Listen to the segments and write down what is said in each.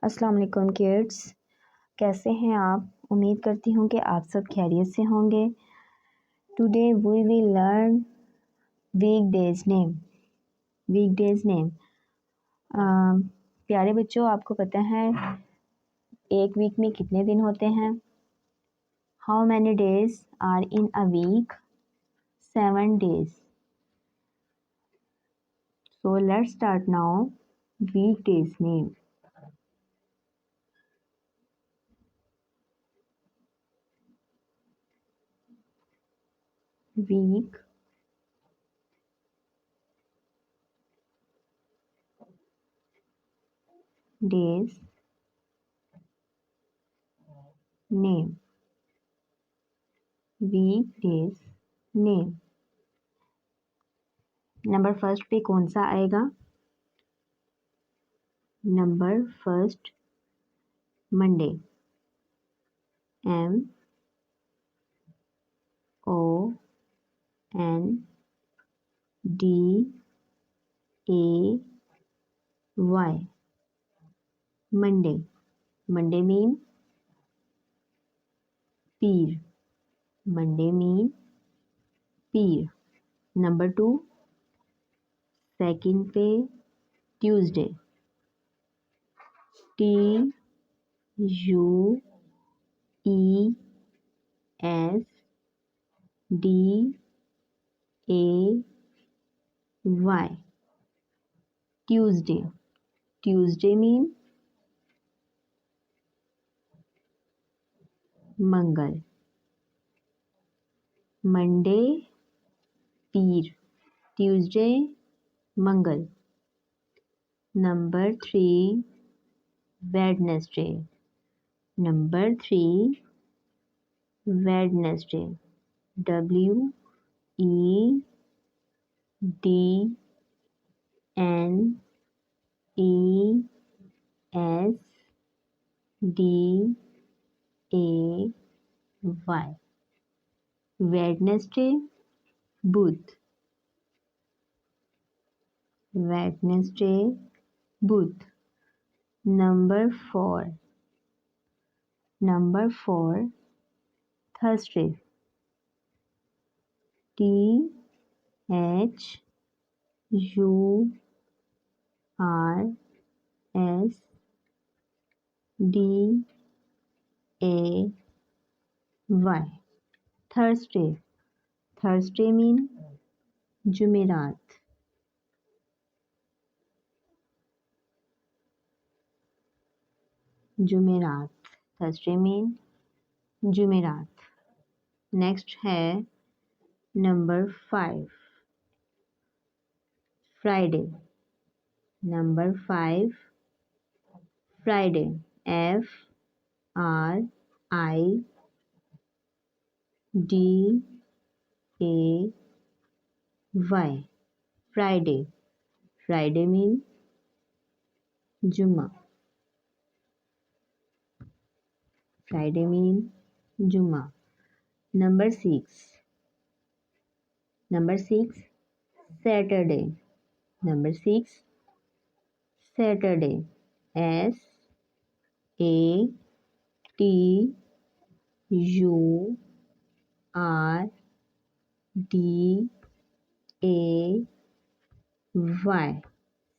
अस्सलाम वालेकुम किड्स, कैसे हैं आप? उम्मीद करती हूँ कि आप सब खैरियत से होंगे। Today we will learn weekdays name. Weekdays name प्यारे बच्चों, आपको पता है एक वीक में कितने दिन होते हैं? How many days are in a week? 7 days. So let's start now. Weekdays name. Week days name. Weekdays name. Number first पे कौन सा आएगा? Number first Monday. MONDAY. Monday. Monday mean पीर। मंडे मीन पीर। नंबर 2 सेकंड पे Tuesday. TUESDAY। Tuesday. Tuesday mean मंगल। Monday पीर, Tuesday मंगल। Number 3 Wednesday. Number 3 Wednesday. WEDNESDAY। Wednesday बुध। वेडनेसडे बुध। Number 4 Thursday. THURSDAY। Thursday. Thursday mean जुमेरात। जुमेरात। थर्सडे मीन जुमेरात। नेक्स्ट है number 5 Friday. Number 5 Friday. FRIDAY। Friday. Friday mean जुम्मा। फ्राइडे मीन जुम्मा। Number 6 Saturday. Number 6 Saturday. SATURDAY।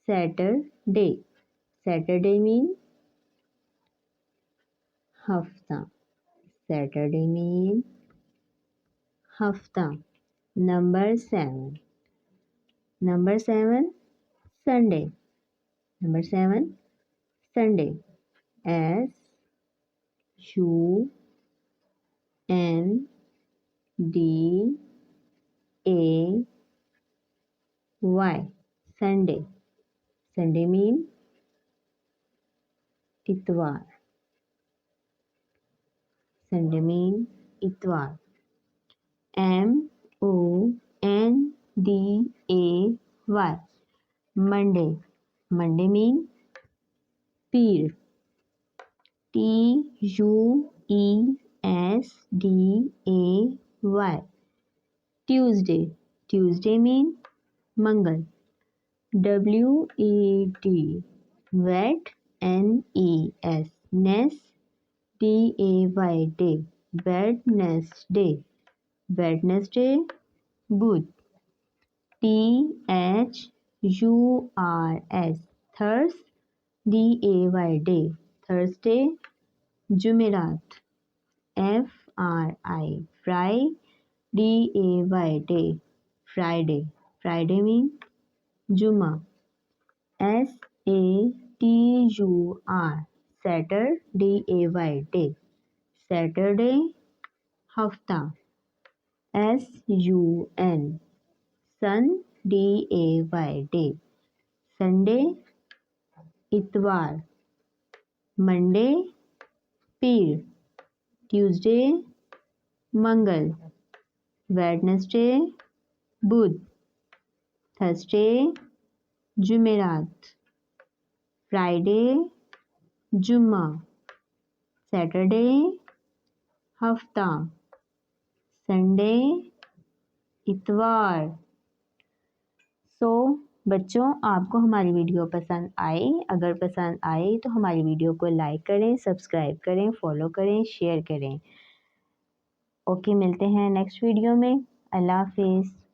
Saturday. Saturday mean हफ्ता। Saturday mean हफ्ता। Number 7 Sunday. Number 7 Sunday. SUNDAY। Sunday. Sunday mean इतवार। Sunday mean इतवार। MONDAY। Monday. Monday mean पीर। TUESDAY। Tuesday. Tuesday mean मंगल। WED। Wed N-E-S, nest, D-A-Y, day, Wednesday, Wednesday, बुध, T-H-U-R-S, thurs, D-A-Y, day, Thursday, जुमेरात, F-R-I, fri, D-A-Y, day, Friday, Friday means जुमा, S-A-T-U-R, Saturday, D-A-Y, day, Saturday, हफ्ता, S-U-N, सन, D-A-Y, day, Sunday, इतवार, Monday, पीर, Tuesday, मंगल, Wednesday, बुध, Thursday, जुमेरात, Friday, जुम्मा, Saturday, हफ्ता, Sunday, इतवार। बच्चों, आपको हमारी वीडियो पसंद आई? अगर पसंद आई तो हमारी वीडियो को लाइक करें, सब्सक्राइब करें, फॉलो करें, शेयर करें। ओके, मिलते हैं नेक्स्ट वीडियो में। अल्लाह हाफिज़।